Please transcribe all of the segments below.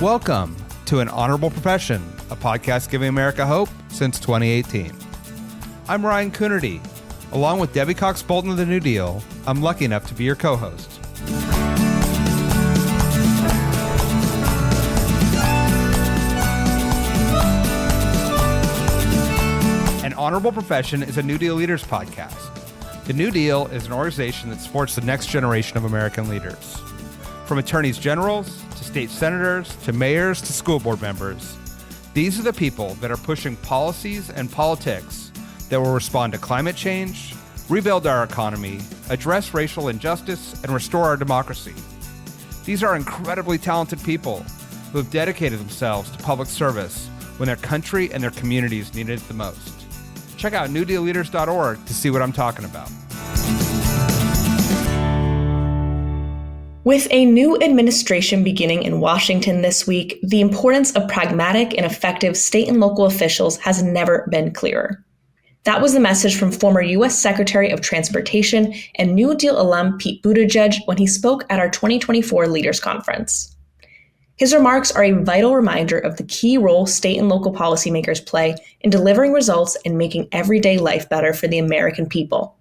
Welcome to An Honorable Profession, a podcast giving America hope since 2018. I'm Ryan Coonerty. Along with Debbie Cox Bolton of the New Deal, I'm lucky enough to be your co-host. An Honorable Profession is a New Deal Leaders podcast. The New Deal is an organization that supports the next generation of American leaders. From attorneys generals to state senators to mayors to school board members, these are the people that are pushing policies and politics that will respond to climate change, rebuild our economy, address racial injustice, and restore our democracy. These are incredibly talented people who have dedicated themselves to public service when their country and their communities needed it the most. Check out newdealleaders.org to see what I'm talking about. With a new administration beginning in Washington this week, the importance of pragmatic and effective state and local officials has never been clearer. That was the message from former U.S. Secretary of Transportation and New Deal alum Pete Buttigieg when he spoke at our 2024 Leaders Conference. His remarks are a vital reminder of the key role state and local policymakers play in delivering results and making everyday life better for the American people.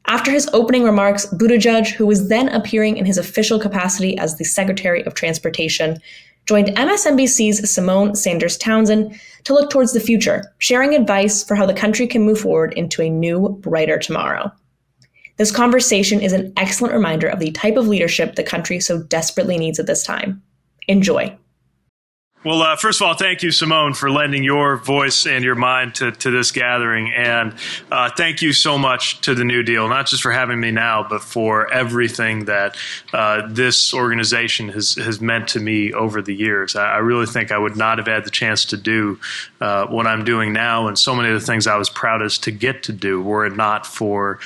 After his opening remarks, Buttigieg, who was then appearing in his official capacity as the Secretary of Transportation, joined MSNBC's Symone Townsend to look towards the future, sharing advice for how the country can move forward into a new, brighter tomorrow. This conversation is an excellent reminder of the type of leadership the country so desperately needs at this time. Enjoy. Well, first of all, thank you, Symone, for lending your voice and your mind to this gathering. And thank you so much to the New Deal, not just for having me now, but for everything that this organization has meant to me over the years. I really think I would not have had the chance to do what I'm doing now, and so many of the things I was proudest to get to do were it not for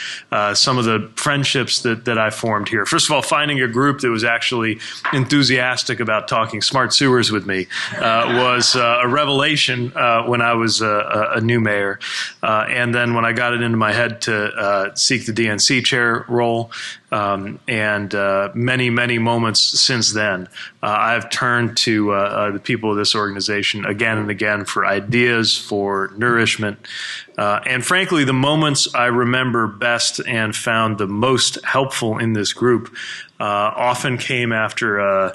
some of the friendships that I formed here. First of all, finding a group that was actually enthusiastic about talking smart sewers with me was a revelation when I was a new mayor. And then when I got it into my head to seek the DNC chair role, and many, many moments since then, I've turned to the people of this organization again and again for ideas, for nourishment. And frankly, the moments I remember best and found the most helpful in this group often came after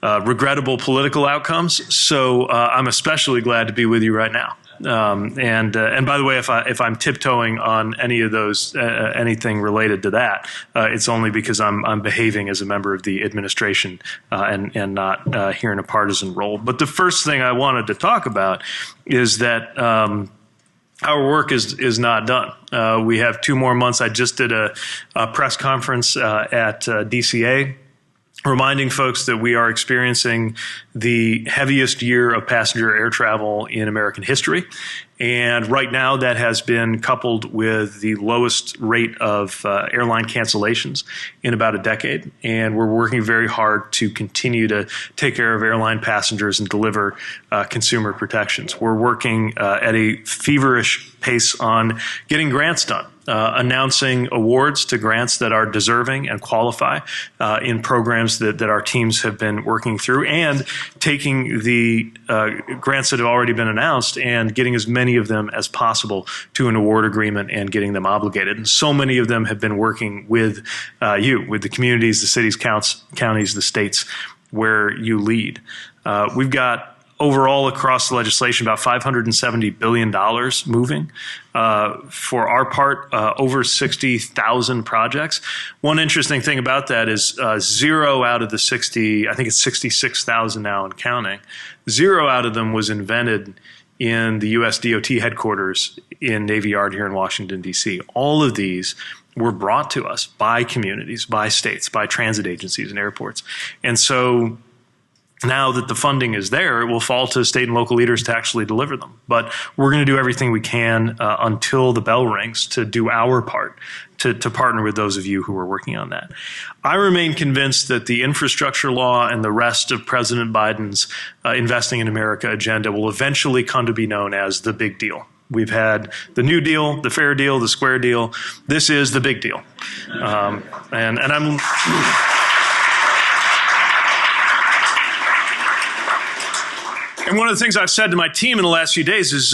regrettable political outcomes. So I'm especially glad to be with you right now. And by the way, if I'm tiptoeing on any of those, anything related to that, it's only because I'm behaving as a member of the administration and not here in a partisan role. But the first thing I wanted to talk about is that our work is not done. We have 2 more months. I just did a press conference at DCA, reminding folks that we are experiencing the heaviest year of passenger air travel in American history. And right now that has been coupled with the lowest rate of airline cancellations in about a decade. And we're working very hard to continue to take care of airline passengers and deliver consumer protections. We're working at a feverish pace on getting grants done. Announcing awards to grants that are deserving and qualify in programs that our teams have been working through, and taking the grants that have already been announced and getting as many of them as possible to an award agreement and getting them obligated. And so many of them have been working with with the communities, the cities, counties, the states where you lead. We've got overall, across the legislation, about $570 billion moving. For our part, over 60,000 projects. One interesting thing about that is 0 out of the 60, I think it's 66,000 now and counting, 0 out of them was invented in the U.S. DOT headquarters in Navy Yard here in Washington, D.C. All of these were brought to us by communities, by states, by transit agencies and airports. And so now that the funding is there, it will fall to state and local leaders to actually deliver them. But we're going to do everything we can until the bell rings to do our part to partner with those of you who are working on that. I remain convinced that the infrastructure law and the rest of President Biden's Investing in America agenda will eventually come to be known as the big deal. We've had the New Deal, the Fair Deal, the Square Deal. This is the big deal. And I'm... And one of the things I've said to my team in the last few days is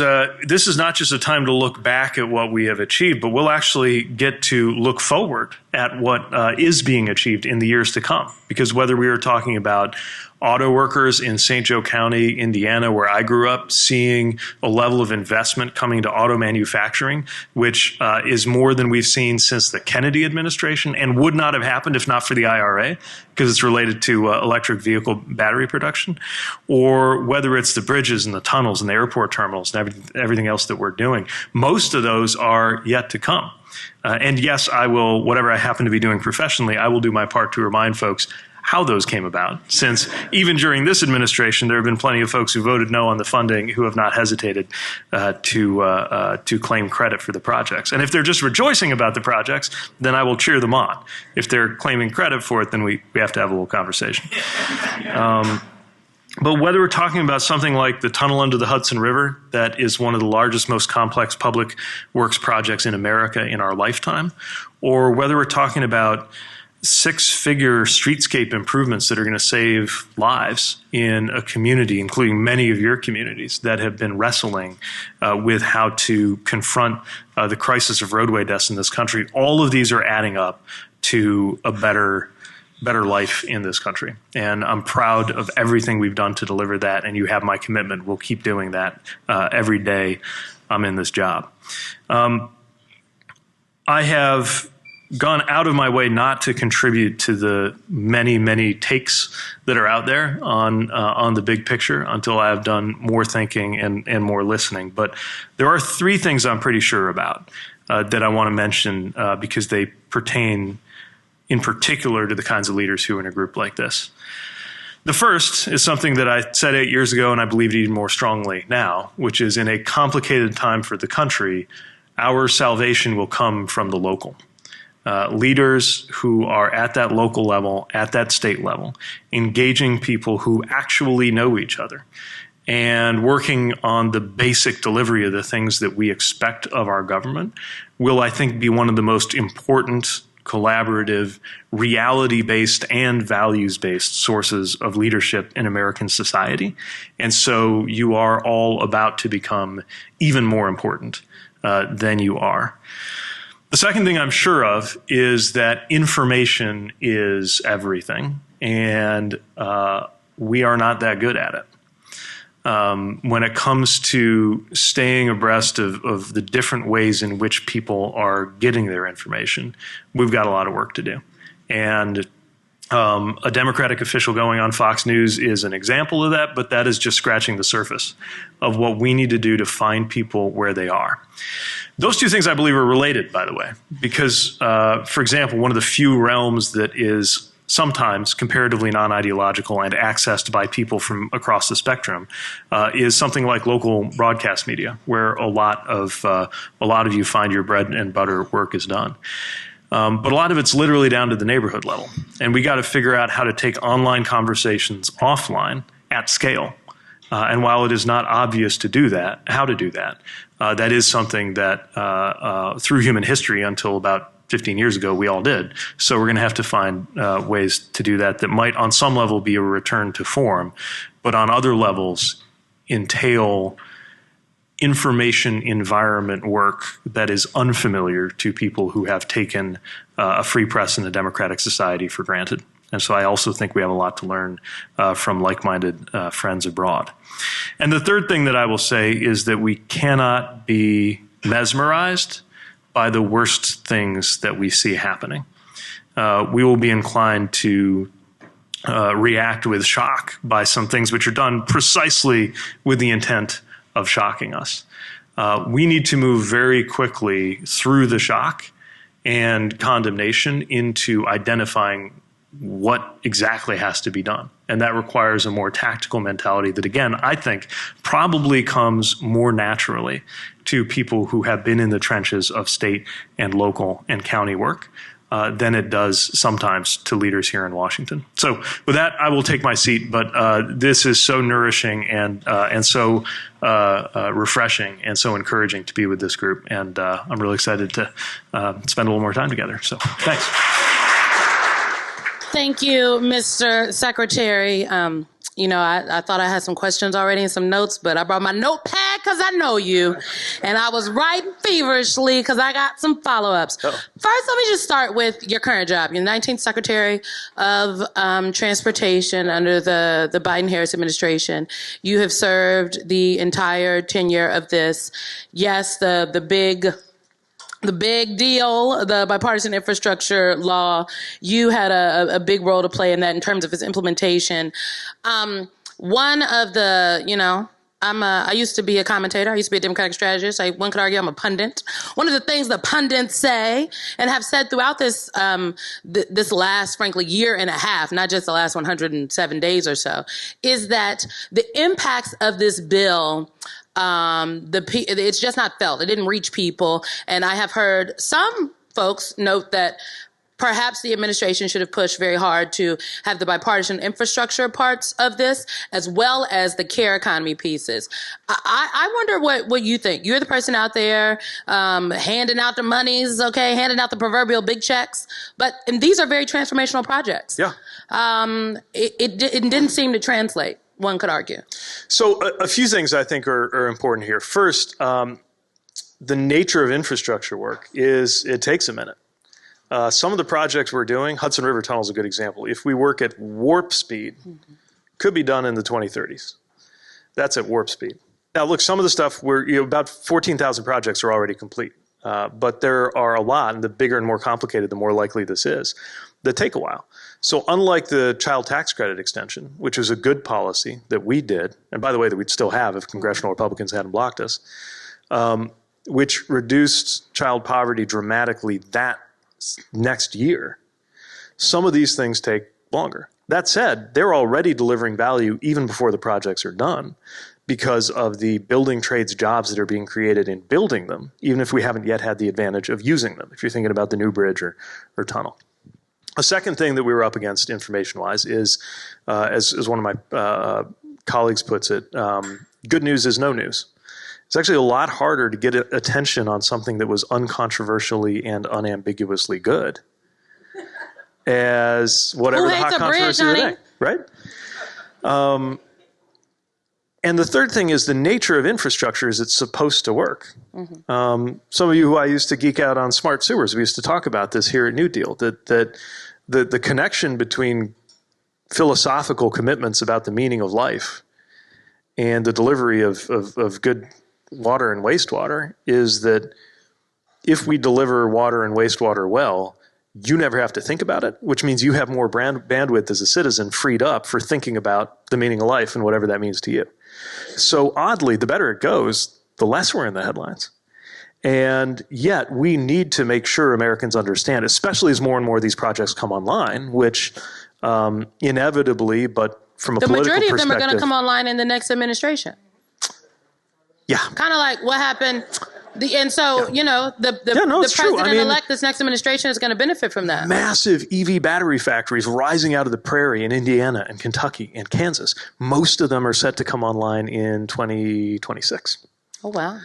this is not just a time to look back at what we have achieved, but we'll actually get to look forward at what is being achieved in the years to come. Because whether we are talking about auto workers in St. Joe County, Indiana, where I grew up, seeing a level of investment coming to auto manufacturing, which is more than we've seen since the Kennedy administration and would not have happened if not for the IRA, because it's related to electric vehicle battery production, or whether it's the bridges and the tunnels and the airport terminals and everything else that we're doing. Most of those are yet to come. And yes, I will, whatever I happen to be doing professionally, I will do my part to remind folks how those came about, since even during this administration, there have been plenty of folks who voted no on the funding who have not hesitated to claim credit for the projects. And if they're just rejoicing about the projects, then I will cheer them on. If they're claiming credit for it, then we have to have a little conversation. But whether we're talking about something like the tunnel under the Hudson River, that is one of the largest, most complex public works projects in America in our lifetime, or whether we're talking about six-figure streetscape improvements that are going to save lives in a community, including many of your communities that have been wrestling with how to confront the crisis of roadway deaths in this country. All of these are adding up to a better life in this country. And I'm proud of everything we've done to deliver that, and you have my commitment. We'll keep doing that every day I'm in this job. I have gone out of my way not to contribute to the many, many takes that are out there on the big picture until I have done more thinking and more listening. But there are three things I'm pretty sure about that I want to mention because they pertain in particular to the kinds of leaders who are in a group like this. The first is something that I said 8 years ago, and I believe even more strongly now, which is in a complicated time for the country, our salvation will come from the local. Leaders who are at that local level, at that state level, engaging people who actually know each other and working on the basic delivery of the things that we expect of our government will, I think, be one of the most important, collaborative, reality-based and values-based sources of leadership in American society. And so you are all about to become even more important than you are. The second thing I'm sure of is that information is everything, and we are not that good at it. When it comes to staying abreast of the different ways in which people are getting their information, we've got a lot of work to do. And a Democratic official going on Fox News is an example of that, but that is just scratching the surface of what we need to do to find people where they are. Those two things, I believe, are related, by the way, because, for example, one of the few realms that is sometimes comparatively non-ideological and accessed by people from across the spectrum is something like local broadcast media, where a lot of you find your bread and butter work is done. But a lot of it's literally down to the neighborhood level, and we got to figure out how to take online conversations offline at scale. And while it is not obvious to do that, how to do that, that is something that through human history until about 15 years ago, we all did. So we're going to have to find ways to do that might on some level be a return to form, but on other levels entail information environment work that is unfamiliar to people who have taken a free press in a democratic society for granted. And so I also think we have a lot to learn from like-minded friends abroad. And the third thing that I will say is that we cannot be mesmerized by the worst things that we see happening. We will be inclined to react with shock by some things which are done precisely with the intent of shocking us. We need to move very quickly through the shock and condemnation into identifying what exactly has to be done. And that requires a more tactical mentality that, again, I think probably comes more naturally to people who have been in the trenches of state and local and county work than it does sometimes to leaders here in Washington. So with that, I will take my seat, but this is so nourishing and so refreshing and so encouraging to be with this group. And I'm really excited to spend a little more time together. So thanks. Thank you, Mr. Secretary. I thought I had some questions already and some notes, but I brought my notepad because I know you. And I was writing feverishly because I got some follow-ups. Oh. First, let me just start with your current job. You're the 19th Secretary of Transportation under the Biden-Harris administration. You have served the entire tenure of this. Yes, the big deal, the bipartisan infrastructure law, you had a big role to play in that in terms of its implementation. One of the, I used to be a commentator. I used to be a Democratic strategist. One could argue I'm a pundit. One of the things the pundits say and have said throughout this this last, frankly, year and a half, not just the last 107 days or so, is that the impacts of this bill, it's just not felt. It didn't reach people. And I have heard some folks note that perhaps the administration should have pushed very hard to have the bipartisan infrastructure parts of this, as well as the care economy pieces. I wonder what you think. You're the person out there handing out the monies, handing out the proverbial big checks. And these are very transformational projects. Yeah. It didn't seem to translate, one could argue. So a few things I think are important here. First, the nature of infrastructure work is it takes a minute. Some of the projects we're doing, Hudson River Tunnel is a good example. If we work at warp speed, could be done in the 2030s. That's at warp speed. Now, look, some of the stuff, about 14,000 projects are already complete. But there are a lot, and the bigger and more complicated, the more likely this is, that take a while. So unlike the child tax credit extension, which was a good policy that we did, and by the way, that we'd still have if congressional Republicans hadn't blocked us, which reduced child poverty dramatically that next year, some of these things take longer. That said, they're already delivering value even before the projects are done because of the building trades jobs that are being created in building them, even if we haven't yet had the advantage of using them, if you're thinking about the new bridge or tunnel. A second thing that we were up against information-wise is, as one of my colleagues puts it, good news is no news. It's actually a lot harder to get attention on something that was uncontroversially and unambiguously good as whatever the hot controversy of the day, right? And the third thing is the nature of infrastructure is it's supposed to work. Mm-hmm. Some of you who I used to geek out on smart sewers, we used to talk about this here at NewDEAL, that the connection between philosophical commitments about the meaning of life and the delivery of good water and wastewater is that if we deliver water and wastewater well, you never have to think about it, which means you have more bandwidth as a citizen freed up for thinking about the meaning of life and whatever that means to you. So oddly, the better it goes, the less we're in the headlines. And yet we need to make sure Americans understand, especially as more and more of these projects come online, which inevitably, but from a political perspective. The majority of them are going to come online in the next administration. Yeah. Kind of like what happened. The it's president-elect, this next administration is going to benefit from that. Massive EV battery factories rising out of the prairie in Indiana and Kentucky and Kansas. Most of them are set to come online in 2026. Oh, wow.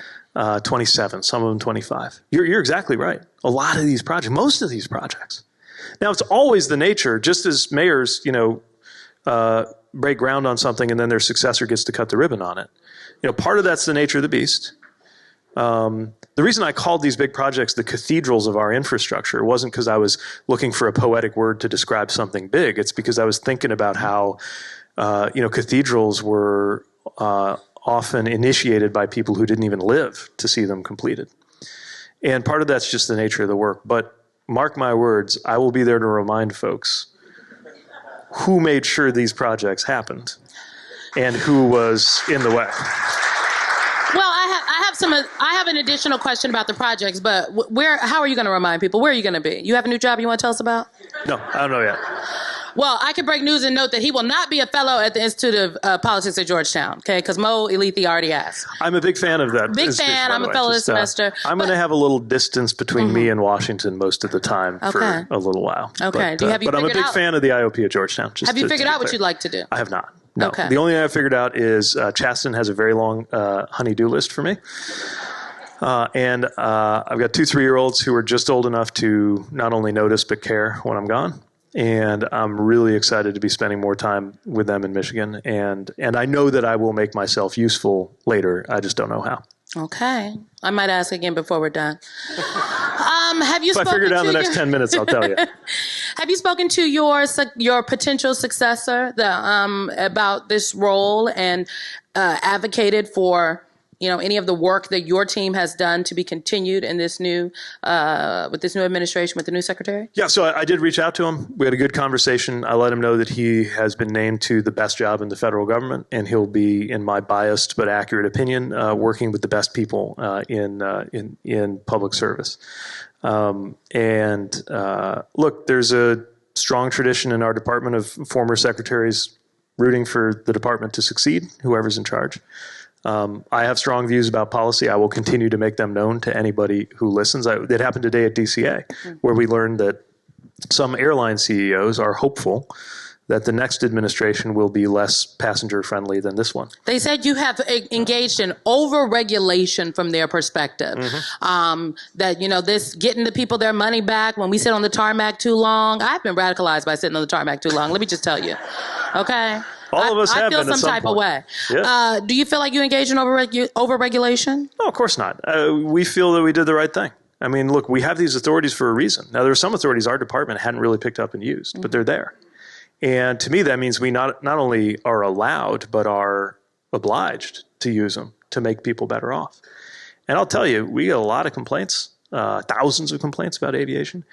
27, some of them 25. You're exactly right. A lot of these projects, most of these projects. Now, it's always the nature, just as mayors, break ground on something and then their successor gets to cut the ribbon on it. Part of that's the nature of the beast. The reason I called these big projects the cathedrals of our infrastructure wasn't because I was looking for a poetic word to describe something big. It's because I was thinking about how, cathedrals were often initiated by people who didn't even live to see them completed. And part of that's just the nature of the work. But mark my words, I will be there to remind folks who made sure these projects happened and who was in the way. Well, I have an additional question about the projects, but how are you going to remind people? Where are you going to be? You have a new job you want to tell us about? No, I don't know yet. Well, I can break news and note that he will not be a fellow at the Institute of Politics at Georgetown, okay? Because Mo Elethi already asked. I'm a big fan of that. Big fan. I'm a fellow this semester. I'm going to have a little distance between me and Washington most of the time for a little while. Okay. But I'm a big fan of the IOP at Georgetown. Have you figured out what you'd like to do? I have not. No. Okay. The only thing I've figured out is Chasten has a very long honey-do list for me. And I've got 2 3-year-olds who are just old enough to not only notice but care when I'm gone. And I'm really excited to be spending more time with them in Michigan. And I know that I will make myself useful later. I just don't know how. Okay. I might ask again before we're done. Have you if I figure it out in the next 10 minutes, I'll tell you. Have you spoken to your potential successor about this role and advocated for any of the work that your team has done to be continued in this new with this new administration, with the new secretary? Yeah, so I did reach out to him. We had a good conversation. I let him know that he has been named to the best job in the federal government, and he'll be, in my biased but accurate opinion, working with the best people in public service. Look, there's a strong tradition in our department of former secretaries rooting for the department to succeed, whoever's in charge. I have strong views about policy. I will continue to make them known to anybody who listens. It happened today at DCA, where we learned that some airline CEOs are hopeful that the next administration will be less passenger-friendly than this one. They said you have engaged in over-regulation from their perspective. That, this getting the people their money back when we sit on the tarmac too long. I've been radicalized by sitting on the tarmac too long. Let me just tell you. Okay? All of us have been at some point. I feel some type of way. Yeah. Do you feel like you engage in over-regulation? No, of course not. We feel that we did the right thing. I mean, look, we have these authorities for a reason. Now, there are some authorities our department hadn't really picked up and used, but they're there. And to me, that means we not only are allowed, but are obliged to use them to make people better off. And I'll tell you, we get a lot of complaints, thousands of complaints about aviation.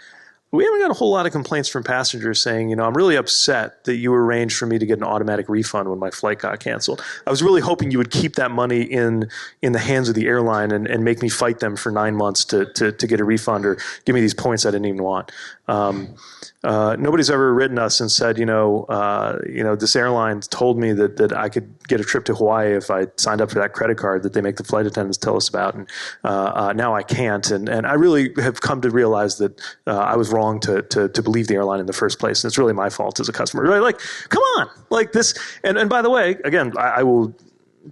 We haven't got a whole lot of complaints from passengers saying, I'm really upset that you arranged for me to get an automatic refund when my flight got canceled. I was really hoping you would keep that money in the hands of the airline and make me fight them for 9 months to get a refund or give me these points I didn't even want. Nobody's ever written us and said, this airline told me that I could get a trip to Hawaii if I signed up for that credit card that they make the flight attendants tell us about, and now I can't. And I really have come to realize that I was wrong to believe the airline in the first place, and it's really my fault as a customer. Right? Like, come on, like this. And by the way, again, I will,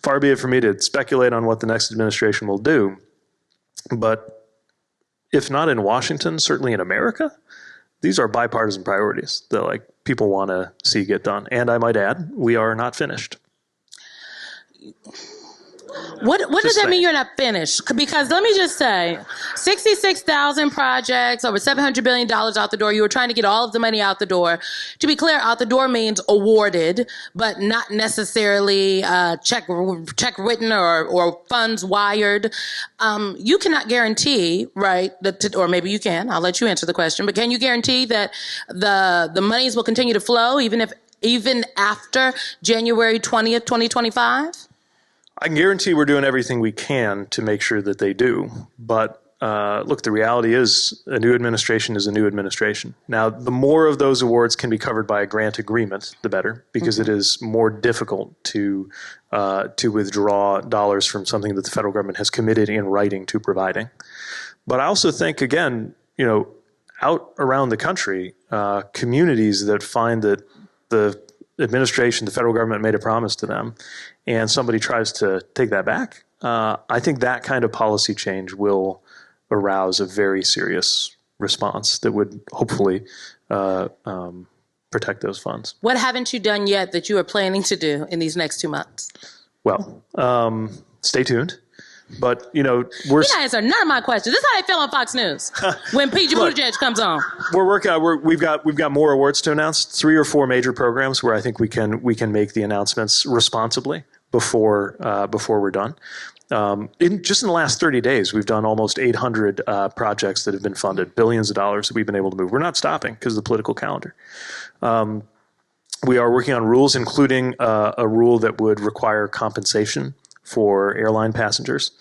far be it for me to speculate on what the next administration will do, but if not in Washington, certainly in America, these are bipartisan priorities that people want to see get done. And I might add, we are not finished. What does that mean you're not finished? Because let me just say, 66,000 projects, over $700 billion out the door. You were trying to get all of the money out the door. To be clear, out the door means awarded, but not necessarily check written or funds wired. You cannot guarantee, right, or maybe you can. I'll let you answer the question. But can you guarantee that the monies will continue to flow even after January 20th, 2025? I can guarantee we're doing everything we can to make sure that they do. But look, the reality is a new administration is a new administration. Now, the more of those awards can be covered by a grant agreement, the better, because it is more difficult to withdraw dollars from something that the federal government has committed in writing to providing. But I also think, again, out around the country, communities that find that the administration, the federal government made a promise to them, and somebody tries to take that back, I think that kind of policy change will arouse a very serious response that would hopefully protect those funds. What haven't you done yet that you are planning to do in these next 2 months? Well, stay tuned. But, we're... You're not answering none of my questions. This is how they feel on Fox News when Pete Buttigieg comes on. We're working. We've got more awards to announce. 3 or 4 major programs where I think we can make the announcements responsibly before we're done. Just in the last 30 days, we've done almost 800 projects that have been funded, billions of dollars that we've been able to move. We're not stopping because of the political calendar. We are working on rules, including a rule that would require compensation for airline passengers.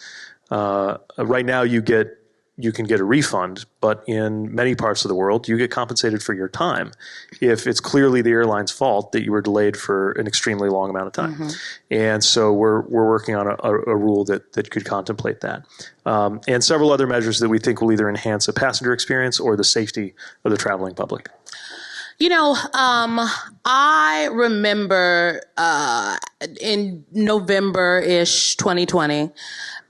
Right now, you can get a refund, but in many parts of the world, you get compensated for your time if it's clearly the airline's fault that you were delayed for an extremely long amount of time. And so we're working on a rule that could contemplate that. And several other measures that we think will either enhance the passenger experience or the safety of the traveling public. I remember in November-ish 2020,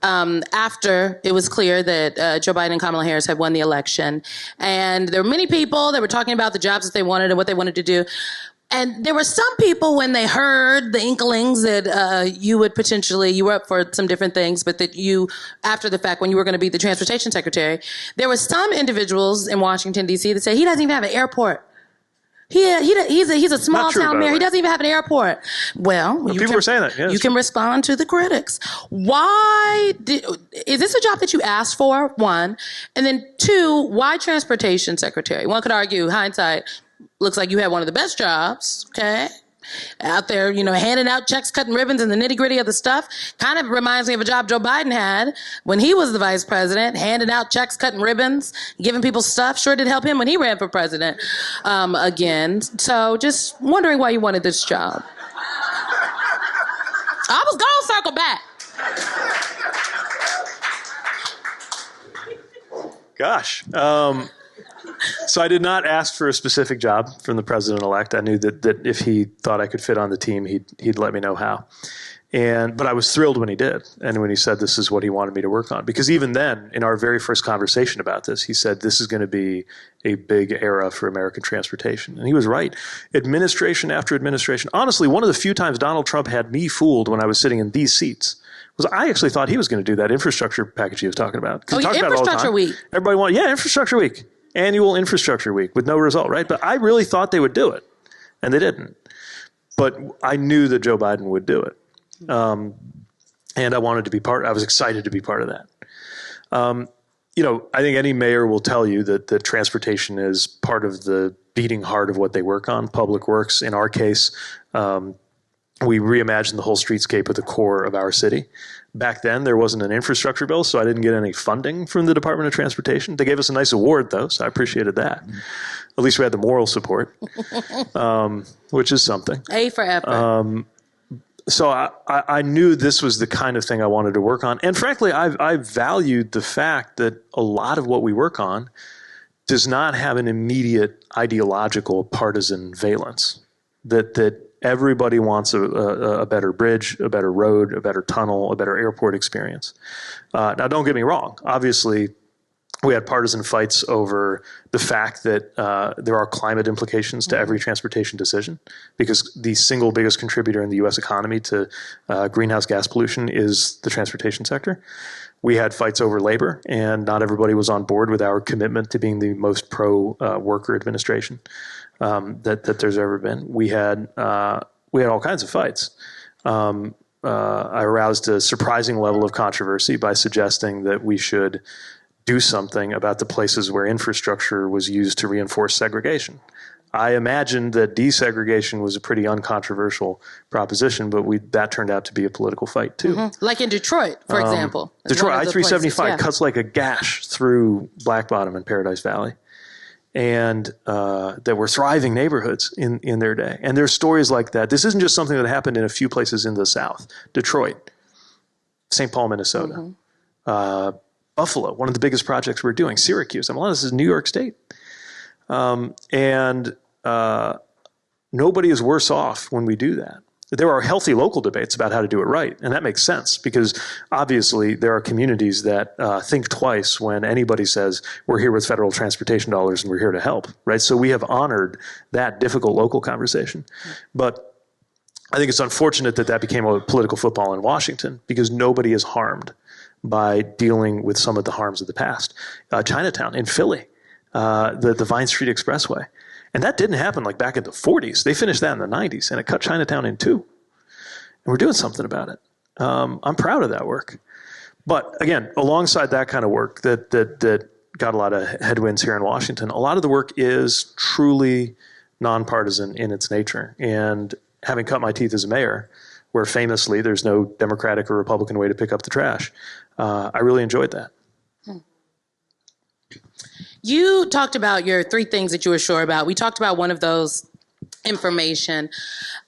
after it was clear that Joe Biden and Kamala Harris had won the election. And there were many people that were talking about the jobs that they wanted and what they wanted to do. And there were some people, when they heard the inklings that you were up for some different things, but that you, after the fact, when you were going to be the transportation secretary, there were some individuals in Washington, D.C. that say, he doesn't even have an airport. He's a small town mayor. He doesn't even have an airport. Well, people were saying that. Yeah, you can respond to the critics. Is this a job that you asked for? One, and then two, why transportation secretary? One could argue, hindsight, looks like you had one of the best jobs. Okay. Out there, handing out checks, cutting ribbons, and the nitty-gritty of the stuff. Kind of reminds me of a job Joe Biden had when he was the vice president, handing out checks, cutting ribbons, giving people stuff. Sure did help him when he ran for president again. So just wondering why you wanted this job. I was going to circle back. Gosh. So I did not ask for a specific job from the president-elect. I knew that if he thought I could fit on the team, he'd let me know how. But I was thrilled when he did, and when he said this is what he wanted me to work on. Because even then, in our very first conversation about this, he said this is going to be a big era for American transportation. And he was right. Administration after administration. Honestly, one of the few times Donald Trump had me fooled when I was sitting in these seats was I actually thought he was going to do that infrastructure package he was talking about. Infrastructure Week. Everybody wanted, Infrastructure Week. Annual Infrastructure Week with no result, right? But I really thought they would do it, and they didn't. But I knew that Joe Biden would do it. And I wanted to be I was excited to be part of that. I think any mayor will tell you that transportation is part of the beating heart of what they work on. Public works, in our case, we reimagined the whole streetscape at the core of our city. Back then, there wasn't an infrastructure bill, so I didn't get any funding from the Department of Transportation. They gave us a nice award, though, so I appreciated that. At least we had the moral support, which is something. A for effort. So I knew this was the kind of thing I wanted to work on. And frankly, I valued the fact that a lot of what we work on does not have an immediate ideological partisan valence. That everybody wants a better bridge, a better road, a better tunnel, a better airport experience. Now, don't get me wrong. Obviously, we had partisan fights over the fact that there are climate implications to every transportation decision, because the single biggest contributor in the U.S. economy to greenhouse gas pollution is the transportation sector. We had fights over labor, and not everybody was on board with our commitment to being the most pro-worker administration that there's ever been. We had all kinds of fights. I aroused a surprising level of controversy by suggesting that we should do something about the places where infrastructure was used to reinforce segregation. I imagined that desegregation was a pretty uncontroversial proposition, but that turned out to be a political fight too. Mm-hmm. Like in Detroit, for example. Detroit, I-375 cuts like a gash through Black Bottom and Paradise Valley. And that were thriving neighborhoods in their day. And there's stories like that. This isn't just something that happened in a few places in the South. Detroit, St. Paul, Minnesota, Buffalo, one of the biggest projects we're doing, Syracuse. A lot of this is New York State. And nobody is worse off when we do that. There are healthy local debates about how to do it right, and that makes sense because obviously there are communities that think twice when anybody says we're here with federal transportation dollars and we're here to help, right? So we have honored that difficult local conversation. But I think it's unfortunate that became a political football in Washington because nobody is harmed by dealing with some of the harms of the past. Chinatown in Philly, the Vine Street Expressway. And that didn't happen like back in the 40s. They finished that in the 90s, and it cut Chinatown in two. And we're doing something about it. I'm proud of that work. But again, alongside that kind of work that got a lot of headwinds here in Washington, a lot of the work is truly nonpartisan in its nature. And having cut my teeth as a mayor, where famously there's no Democratic or Republican way to pick up the trash, I really enjoyed that. You talked about your three things that you were sure about. We talked about one of those information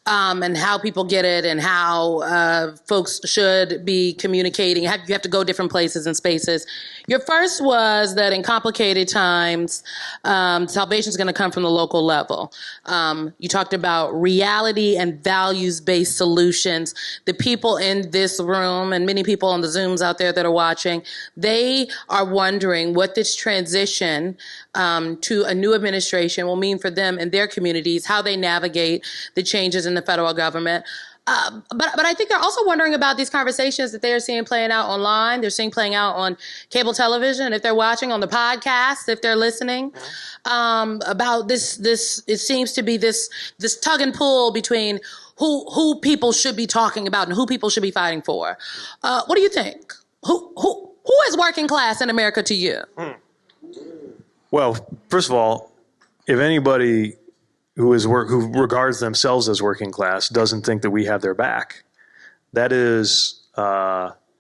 and how people get it and how folks should be communicating. You have to go different places and spaces. Your first was that in complicated times, salvation is going to come from the local level. You talked about reality and values-based solutions. The people in this room and many people on the Zooms out there that are watching, they are wondering what this transition to a new administration will mean for them and their communities, how they navigate the changes in the federal government. But I think they're also wondering about these conversations that they're seeing playing out online. They're seeing playing out on cable television, if they're watching on the podcast, if they're listening, about this. It seems to be this tug and pull between who people should be talking about and who people should be fighting for. What do you think? Who is working class in America to you? Well, first of all, if anybody who regards themselves as working class doesn't think that we have their back, that is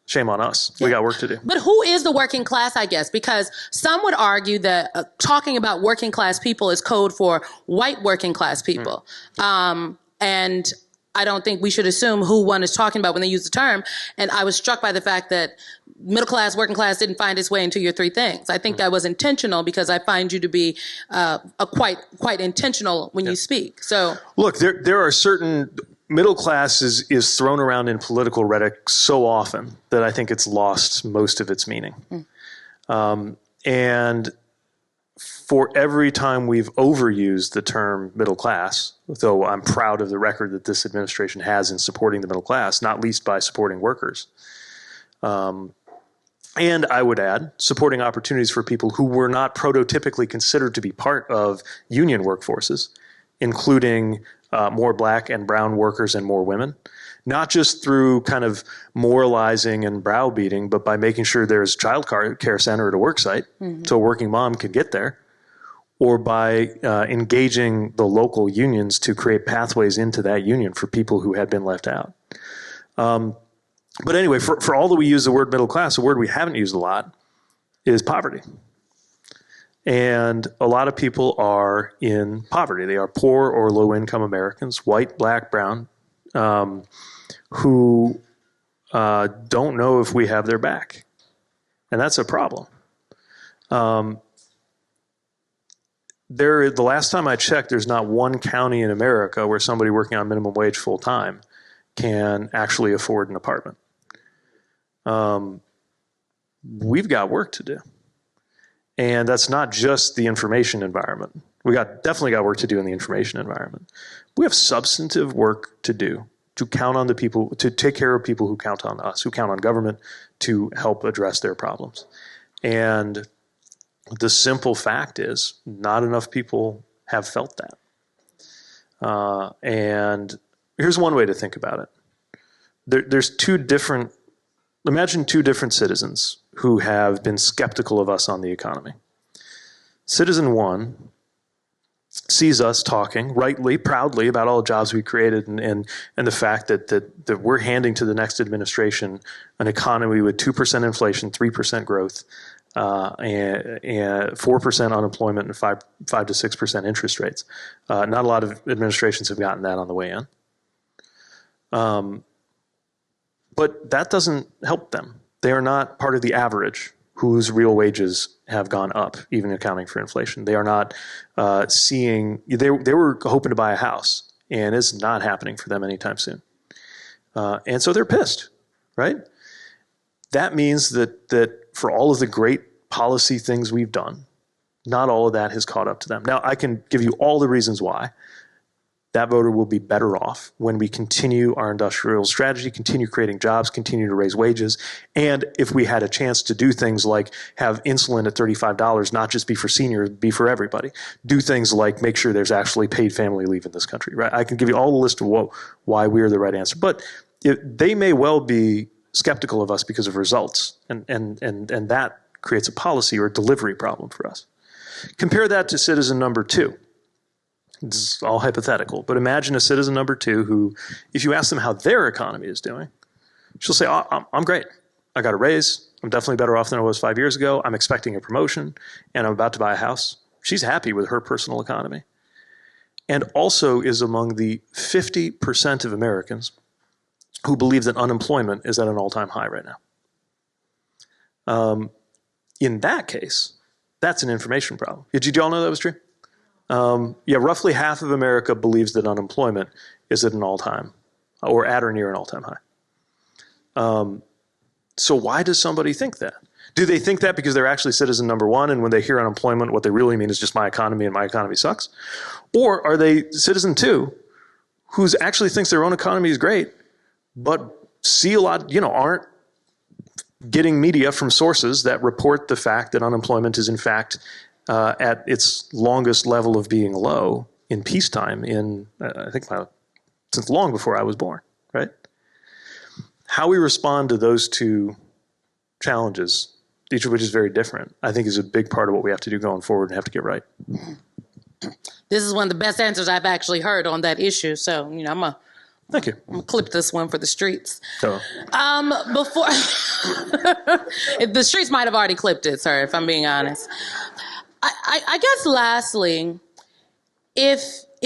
shame on us. Yeah. We got work to do. But who is the working class, I guess? Because some would argue that talking about working class people is code for white working class people. And I don't think we should assume who one is talking about when they use the term. And I was struck by the fact that middle class, working class didn't find its way into your three things. I think that was intentional because I find you to be quite intentional when you speak. So look, there are certain middle class is thrown around in political rhetoric so often that I think it's lost most of its meaning. And for every time we've overused the term middle class, though I'm proud of the record that this administration has in supporting the middle class, not least by supporting workers. And I would add, supporting opportunities for people who were not prototypically considered to be part of union workforces, including more black and brown workers and more women, not just through kind of moralizing and browbeating, but by making sure there's child care center at a work site so a working mom could get there, or by engaging the local unions to create pathways into that union for people who had been left out. But anyway, for all that we use the word middle class, a word we haven't used a lot is poverty. And a lot of people are in poverty. They are poor or low-income Americans, white, black, brown, who don't know if we have their back. And that's a problem. The last time I checked, there's not one county in America where somebody working on minimum wage full-time can actually afford an apartment. We've got work to do. And that's not just the information environment. Definitely got work to do in the information environment. We have substantive work to do to count on the people, to take care of people who count on us, who count on government to help address their problems. And the simple fact is not enough people have felt that. And here's one way to think about it. Imagine two different citizens who have been skeptical of us on the economy. Citizen one sees us talking rightly, proudly about all the jobs we created and the fact that we're handing to the next administration an economy with 2% inflation, 3% growth, and 4% unemployment and 5 to 6% interest rates. Not a lot of administrations have gotten that on the way in. But that doesn't help them. They are not part of the average whose real wages have gone up, even accounting for inflation. They are not they were hoping to buy a house, and it's not happening for them anytime soon. And so they're pissed, right? That means that for all of the great policy things we've done, not all of that has caught up to them. Now, I can give you all the reasons why. That voter will be better off when we continue our industrial strategy, continue creating jobs, continue to raise wages, and if we had a chance to do things like have insulin at $35 not just be for seniors, be for everybody. Do things like make sure there's actually paid family leave in this country. Right? I can give you all the list of why we're the right answer, but they may well be skeptical of us because of results, and that creates a policy or a delivery problem for us. Compare that to citizen number two. It's all hypothetical, but imagine a citizen number two who, if you ask them how their economy is doing, she'll say, oh, I'm great. I got a raise. I'm definitely better off than I was 5 years ago. I'm expecting a promotion, and I'm about to buy a house. She's happy with her personal economy. and also is among the 50% of Americans who believe that unemployment is at an all-time high right now. In that case, that's an information problem. Did you all know that was true? Yeah, roughly half of America believes that unemployment is at an all-time, or at or near an all-time high. So why does somebody think that? Do they think that because they're actually citizen number one, and when they hear unemployment, what they really mean is just my economy and my economy sucks? Or are they citizen two, who actually thinks their own economy is great, but see a lot, aren't getting media from sources that report the fact that unemployment is in fact at its longest level of being low in peacetime I think since long before I was born, right? How we respond to those two challenges, each of which is very different, I think is a big part of what we have to do going forward and have to get right. This is one of the best answers I've actually heard on that issue. So, Thank you. I'm going to clip this one for the streets. So. Before, the streets might have already clipped it, sir, if I'm being honest. I guess lastly,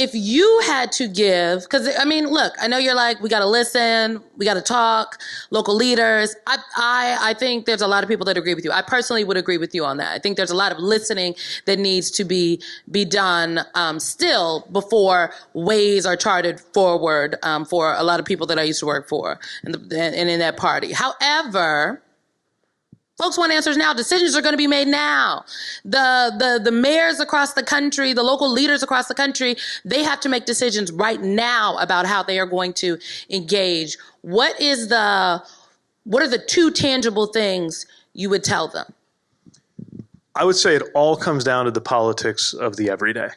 if you had to give, because look, I know you're like, we got to listen, we got to talk, local leaders. I think there's a lot of people that agree with you. I personally would agree with you on that. I think there's a lot of listening that needs to be done still before ways are charted forward for a lot of people that I used to work for and in that party. However, folks want answers now. Decisions are going to be made now. The mayors across the country, the local leaders across the country, they have to make decisions right now about how they are going to engage. What are the two tangible things you would tell them? I would say it all comes down to the politics of the everyday.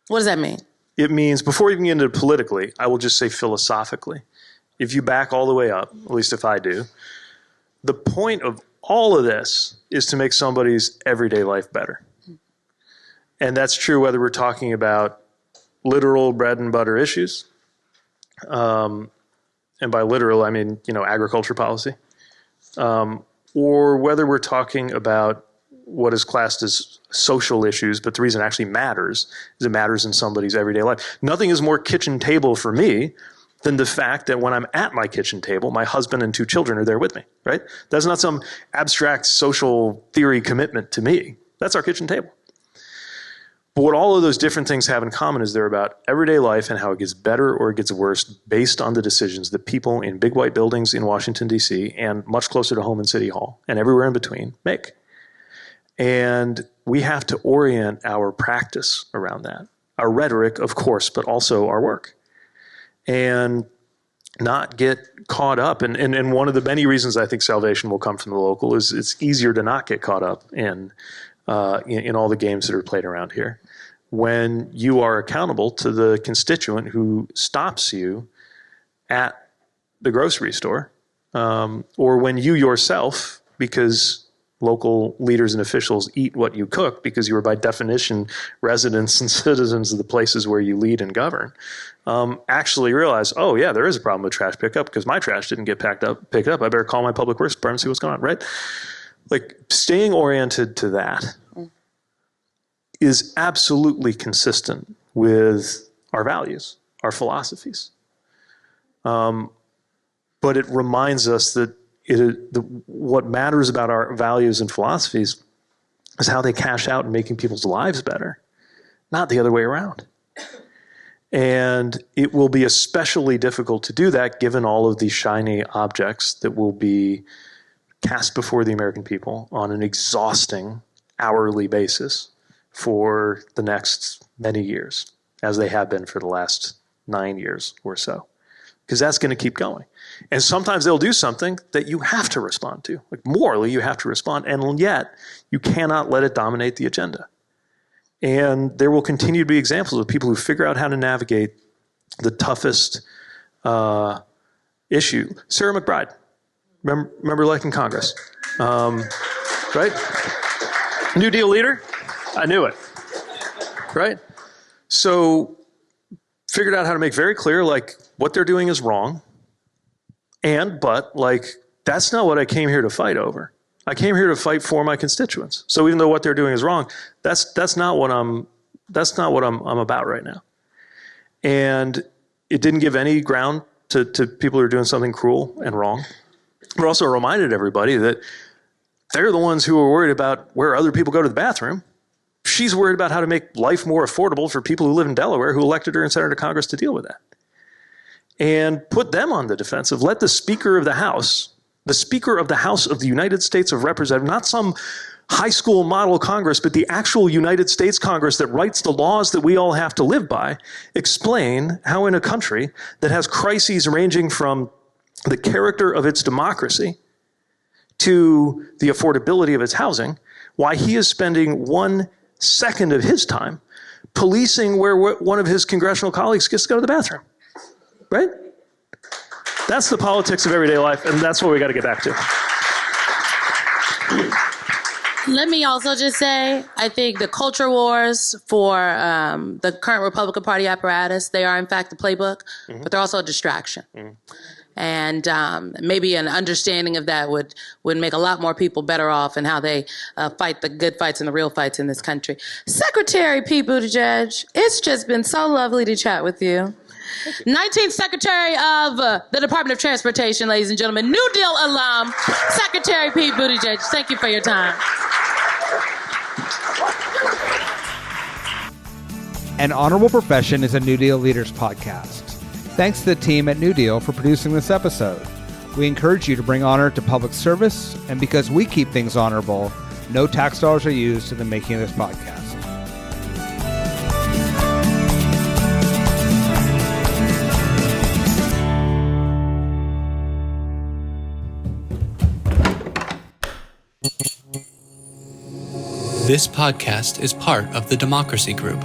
What does that mean? It means, before you even get into it politically, I will just say philosophically. If you back all the way up, at least if I do, the point of all of this is to make somebody's everyday life better. And that's true whether we're talking about literal bread and butter issues. And by literal, I mean, agriculture policy. Or whether we're talking about what is classed as social issues, but the reason it actually matters is it matters in somebody's everyday life. Nothing is more kitchen table for me than the fact that when I'm at my kitchen table, my husband and 2 children are there with me, right? That's not some abstract social theory commitment to me. That's our kitchen table. But what all of those different things have in common is they're about everyday life and how it gets better or it gets worse based on the decisions that people in big white buildings in Washington, D.C., and much closer to home in City Hall and everywhere in between make. And we have to orient our practice around that. Our rhetoric, of course, but also our work. And not get caught up. And one of the many reasons I think salvation will come from the local is it's easier to not get caught up in all the games that are played around here. When you are accountable to the constituent who stops you at the grocery store, or when you yourself, because local leaders and officials eat what you cook because you are by definition residents and citizens of the places where you lead and govern, actually realize, oh yeah, there is a problem with trash pickup because my trash didn't get picked up. I better call my public works department and see what's going on, right? Like staying oriented to that is absolutely consistent with our values, our philosophies. But it reminds us that what matters about our values and philosophies is how they cash out in making people's lives better, not the other way around. And it will be especially difficult to do that given all of these shiny objects that will be cast before the American people on an exhausting hourly basis for the next many years, as they have been for the last 9 years or so, because that's going to keep going. And sometimes they'll do something that you have to respond to. Like morally, you have to respond, and yet you cannot let it dominate the agenda. And there will continue to be examples of people who figure out how to navigate the toughest issue. Sarah McBride, remember like in Congress, right? New Deal leader? I knew it, right? So figured out how to make very clear, like, what they're doing is wrong. But that's not what I came here to fight over. I came here to fight for my constituents. So even though what they're doing is wrong, that's not what I'm about right now. And it didn't give any ground to people who are doing something cruel and wrong. But also reminded everybody that they're the ones who are worried about where other people go to the bathroom. She's worried about how to make life more affordable for people who live in Delaware who elected her and sent her to Congress to deal with that. And put them on the defensive. Let the Speaker of the House of the United States of Representatives, not some high school model Congress, but the actual United States Congress that writes the laws that we all have to live by, explain how in a country that has crises ranging from the character of its democracy to the affordability of its housing, why he is spending 1 second of his time policing where one of his congressional colleagues gets to go to the bathroom. Right? That's the politics of everyday life, and that's what we got to get back to. Let me also just say, I think the culture wars for the current Republican Party apparatus, they are in fact the playbook, but they're also a distraction. And maybe an understanding of that would make a lot more people better off in how they fight the good fights and the real fights in this country. Secretary Pete Buttigieg, it's just been so lovely to chat with you. 19th Secretary of the Department of Transportation, ladies and gentlemen, New Deal alum, Secretary Pete Buttigieg. Thank you for your time. An Honorable Profession is a New Deal Leaders podcast. Thanks to the team at New Deal for producing this episode. We encourage you to bring honor to public service, and because we keep things honorable, no tax dollars are used in the making of this podcast. This podcast is part of the Democracy Group,